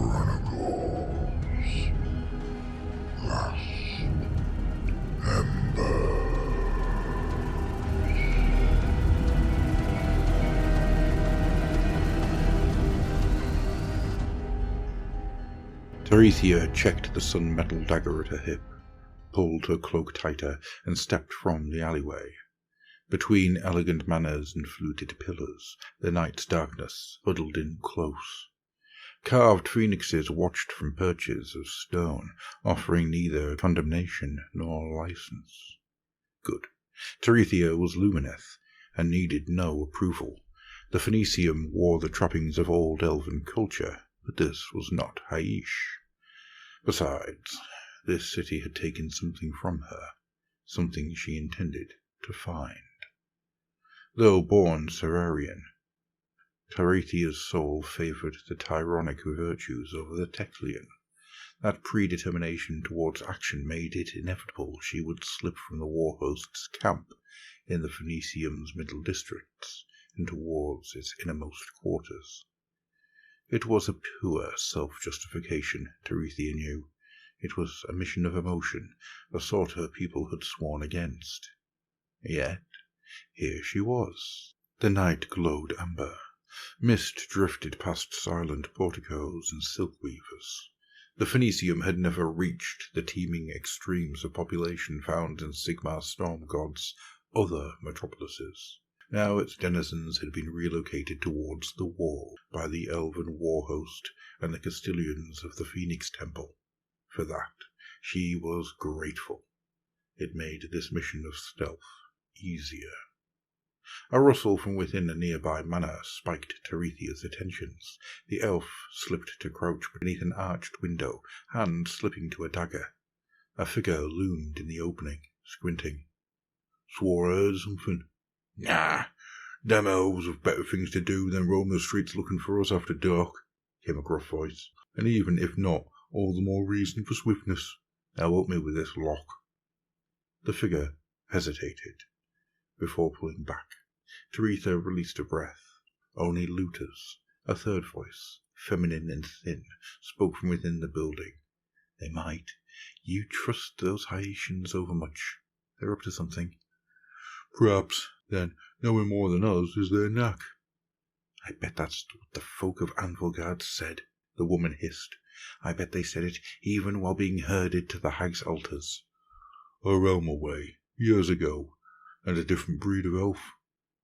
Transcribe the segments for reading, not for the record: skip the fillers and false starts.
Chronicles. Last Ember. Teresia checked the sun-metal dagger at her hip, pulled her cloak tighter, and stepped from the alleyway. Between elegant manors and fluted pillars, the night's darkness huddled in close. Carved phoenixes watched from perches of stone, offering neither condemnation nor license. Good. Teresia was Lumineth, and needed no approval. The Phoenicium wore the trappings of old elven culture, but this was not Haish. Besides, this city had taken something from her, something she intended to find. Though born Serarian, Teresia's soul favoured the Tyronic virtues over the Teclian. That predetermination towards action made it inevitable she would slip from the war host's camp in the Phoenicium's middle districts and towards its innermost quarters. It was a pure self-justification, Teresia knew. It was a mission of emotion, the sort her people had sworn against. Yet, here she was. The night glowed amber. Mist drifted past silent porticos and silk weavers. The Phoenicium had never reached the teeming extremes of population found in Sigmar's storm god's other metropolises. Now its denizens had been relocated towards the wall by the elven war host and the Castilians of the Phoenix Temple. For that, she was grateful. It made this mission of stealth easier. A rustle from within a nearby manor spiked Teresia's attentions. The elf slipped to crouch beneath an arched window, hand slipping to a dagger. A figure loomed in the opening, squinting. "Swore I heard something." "Nah, them elves have better things to do than roam the streets looking for us after dark," came a gruff voice. "And even if not, all the more reason for swiftness. Now help me with this lock." The figure hesitated before pulling back. Teresia released a breath. Only looters. A third voice, feminine and thin, spoke from within the building. "They might. You trust those Haitians overmuch. They're up to something." "Perhaps. Then, knowing more than us is their knack." "I bet that's what the folk of Anvilgard said," the woman hissed. "I bet they said it even while being herded to the hag's altars." "A realm away, years ago, and a different breed of elf,"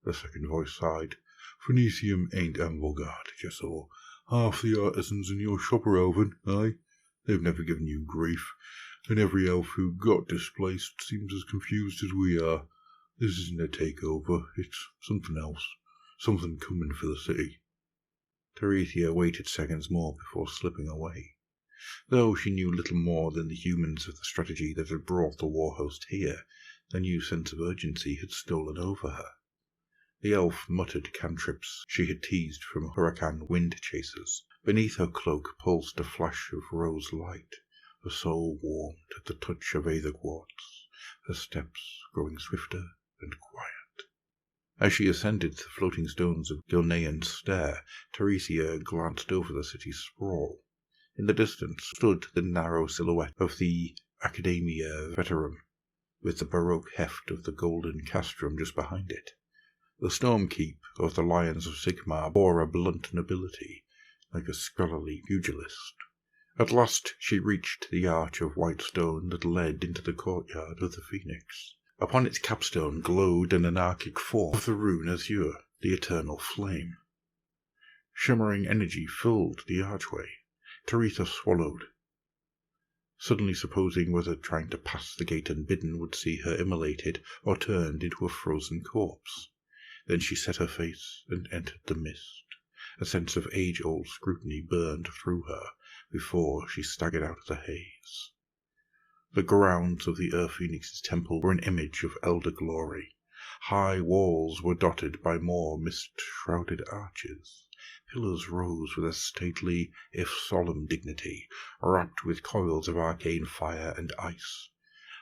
the second voice sighed. "Phoenicium ain't Anvilgard, just so. Half the artisans in your shop are elven, aye? They've never given you grief, and every elf who got displaced seems as confused as we are. This isn't a takeover, it's something else. Something coming for the city." Teresia waited seconds more before slipping away. Though she knew little more than the humans of the strategy that had brought the war host here, the new sense of urgency had stolen over her. The elf muttered cantrips she had teased from hurricane wind chasers. Beneath her cloak pulsed a flash of rose light. Her soul warmed at the touch of aether quartz, her steps growing swifter and quiet. As she ascended the floating stones of Gilnean's stair, Teresia glanced over the city's sprawl. In the distance stood the narrow silhouette of the Academia Veterum, with the baroque heft of the golden castrum just behind it. The Stormkeep of the Lions of Sigmar bore a blunt nobility, like a scholarly pugilist. At last she reached the arch of white stone that led into the courtyard of the Phoenix. Upon its capstone glowed an anarchic form of the rune azure, the eternal flame. Shimmering energy filled the archway. Teresia swallowed, suddenly supposing whether trying to pass the gate unbidden would see her immolated or turned into a frozen corpse. Then she set her face and entered the mist. A sense of age-old scrutiny burned through her before she staggered out of the haze. The grounds of the Phoenix's temple were an image of elder glory. High walls were dotted by more mist-shrouded arches. Pillars rose with a stately, if solemn dignity, wrapped with coils of arcane fire and ice.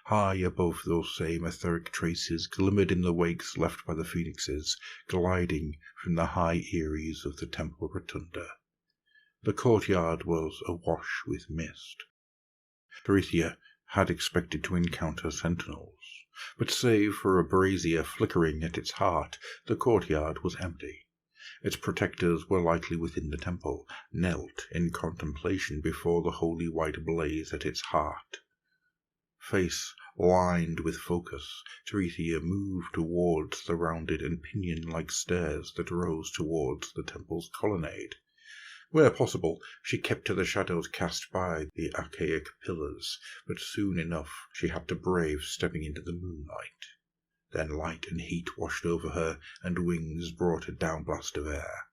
High above those same etheric traces glimmered in the wakes left by the phoenixes, gliding from the high eyries of the temple rotunda. The courtyard was awash with mist. Teresia had expected to encounter sentinels, but save for a brazier flickering at its heart, the courtyard was empty. Its protectors were likely within the temple, knelt in contemplation before the holy white blaze at its heart. Face lined with focus, Teresia moved towards the rounded and pinion-like stairs that rose towards the temple's colonnade. Where possible, she kept to the shadows cast by the archaic pillars, but soon enough she had to brave stepping into the moonlight. Then light and heat washed over her, and wings brought a downblast of air.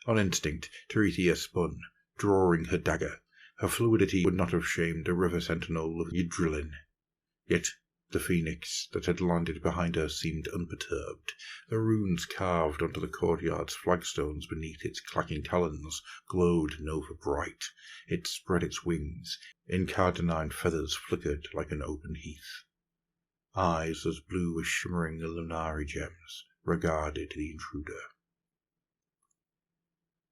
On instinct, Teresia spun, drawing her dagger. Her fluidity would not have shamed a river sentinel of Yggdrasil. Yet the phoenix that had landed behind her seemed unperturbed. The runes carved onto the courtyard's flagstones beneath its clacking talons glowed nova bright. It spread its wings. Incardinine feathers flickered like an open heath. Eyes as blue as shimmering lunari gems regarded the intruder.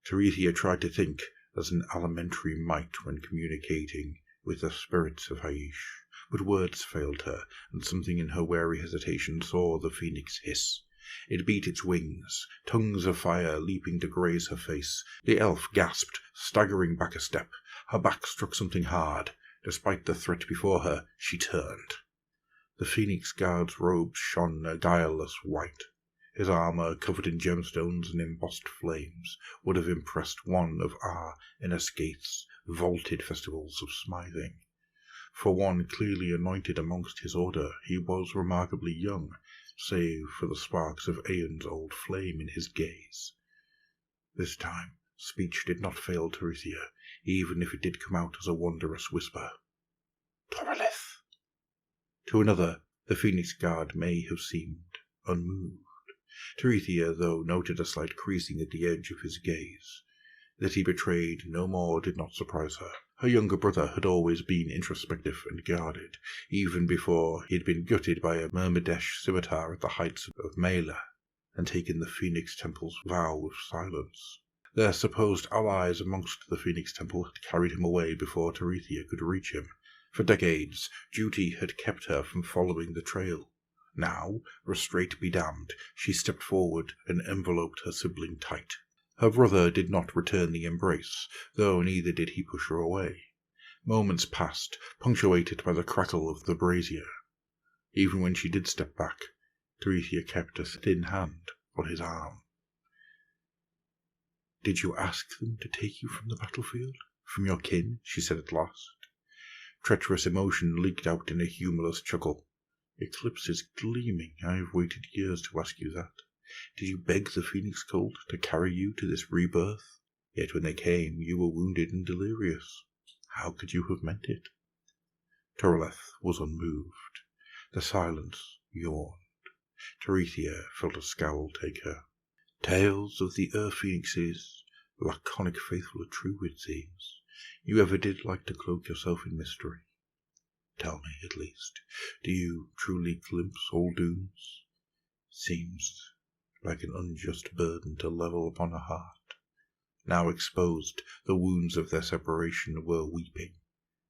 Teresia tried to think as an elementary might when communicating with the spirits of Haish, but words failed her, and something in her wary hesitation saw the phoenix hiss. It beat its wings, tongues of fire leaping to graze her face. The elf gasped, staggering back a step. Her back struck something hard. Despite the threat before her, she turned. The phoenix guard's robes shone a guileless white. His armor, covered in gemstones and embossed flames, would have impressed one of our Inniscaith's vaulted festivals of smithing. For one clearly anointed amongst his order, he was remarkably young, save for the sparks of Aeon's old flame in his gaze. This time, speech did not fail Teresia, even if it did come out as a wondrous whisper. "Toralith!" To another, the Phoenix Guard may have seemed unmoved. Teresia, though, noted a slight creasing at the edge of his gaze. That he betrayed no more did not surprise her. Her younger brother had always been introspective and guarded, even before he had been gutted by a Myrmidesh scimitar at the heights of Mela, and taken the Phoenix Temple's vow of silence. Their supposed allies amongst the Phoenix Temple had carried him away before Teresia could reach him. For decades, duty had kept her from following the trail. Now, restraint be damned, she stepped forward and enveloped her sibling tight. Her brother did not return the embrace, though neither did he push her away. Moments passed, punctuated by the crackle of the brazier. Even when she did step back, Teresia kept a thin hand on his arm. "Did you ask them to take you from the battlefield? From your kin?" she said at last. Treacherous emotion leaked out in a humorless chuckle. "Eclipse is gleaming. I have waited years to ask you that. Did you beg the Phoenix Cult to carry you to this rebirth? Yet when they came, you were wounded and delirious. How could you have meant it?" Toralith was unmoved. The silence yawned. Teresia felt a scowl take her. "Tales of the Earth Phoenixes, laconic faithful are true, it seems. You ever did like to cloak yourself in mystery. Tell me, at least, do you truly glimpse all dooms? Seems like an unjust burden to level upon a heart." Now exposed, the wounds of their separation were weeping.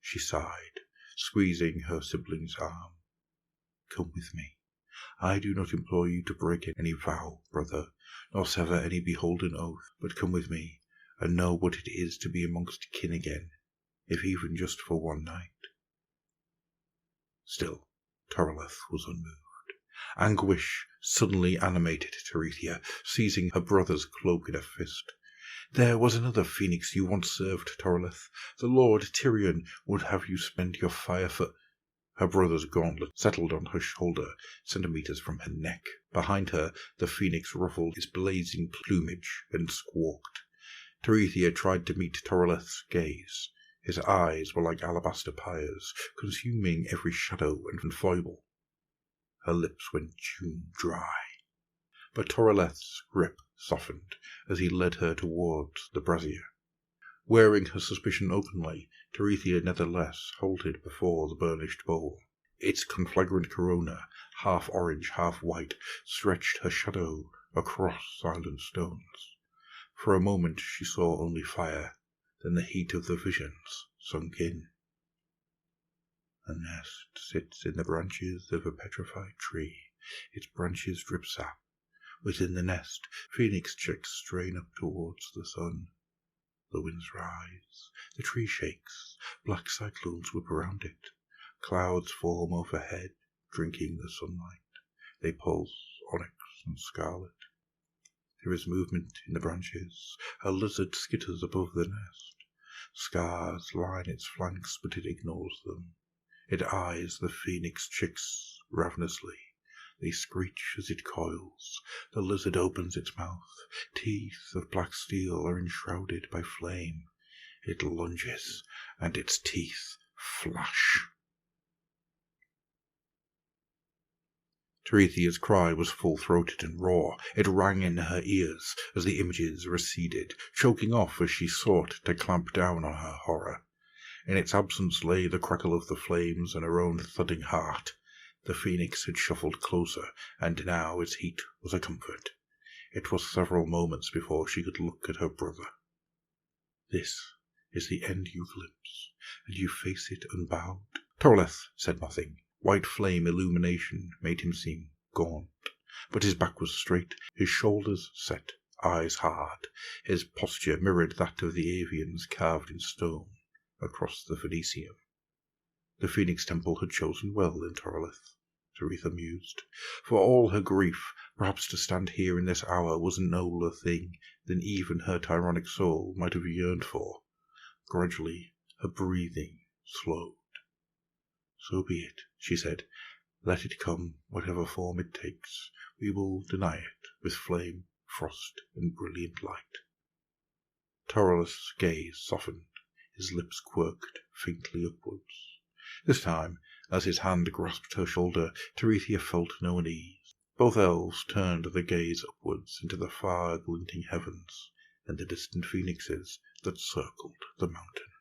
She sighed, squeezing her sibling's arm. "Come with me. I do not implore you to break any vow, brother, nor sever any beholden oath, but come with me, and know what it is to be amongst kin again, if even just for one night." Still, Toralith was unmoved. Anguish suddenly animated Teresia, seizing her brother's cloak in a fist. "There was another phoenix you once served, Toralith. The Lord Tyrion would have you spend your fire for—" Her brother's gauntlet settled on her shoulder, centimeters from her neck. Behind her, the phoenix ruffled its blazing plumage and squawked. Teresia tried to meet Toralith's gaze. His eyes were like alabaster pyres, consuming every shadow and foible. Her lips went June dry. But Toralith's grip softened as he led her towards the brazier. Wearing her suspicion openly, Teresia nevertheless halted before the burnished bowl. Its conflagrant corona, half orange, half white, stretched her shadow across silent stones. For a moment she saw only fire, Then the heat of the visions sunk in. A nest sits in the branches of a petrified tree. Its branches drip sap. Within the nest, phoenix chicks strain up towards the sun. The winds rise. The tree shakes. Black cyclones whip around it. Clouds form overhead, drinking the sunlight. They pulse onyx and scarlet. There is movement in the branches. A lizard skitters above the nest. Scars line its flanks, but it ignores them. It eyes the phoenix chicks ravenously. They screech as it coils. The lizard opens its mouth. Teeth of black steel are enshrouded by flame. It lunges, and its teeth flash. Terethia's cry was full-throated and raw. It rang in her ears as the images receded, choking off as she sought to clamp down on her horror. In its absence lay the crackle of the flames and her own thudding heart. The phoenix had shuffled closer, and now its heat was a comfort. It was several moments before she could look at her brother. "This is the end you glimpse, and you face it unbowed." Torleth said nothing. White flame illumination made him seem gaunt, but his back was straight, his shoulders set, eyes hard. His posture mirrored that of the avians carved in stone across the Phoenicium. The Phoenix Temple had chosen well in Torleth, Teretha mused. For all her grief, perhaps to stand here in this hour was a nobler thing than even her tyrannic soul might have yearned for. Gradually, her breathing slowed. "So be it," she said. "Let it come, whatever form it takes. We will deny it with flame, frost, and brilliant light." Torleth's gaze softened. His lips quirked faintly upwards. This time, as his hand grasped her shoulder, Terethia felt no unease. Both elves turned their gaze upwards into the far glinting heavens and the distant phoenixes that circled the mountain.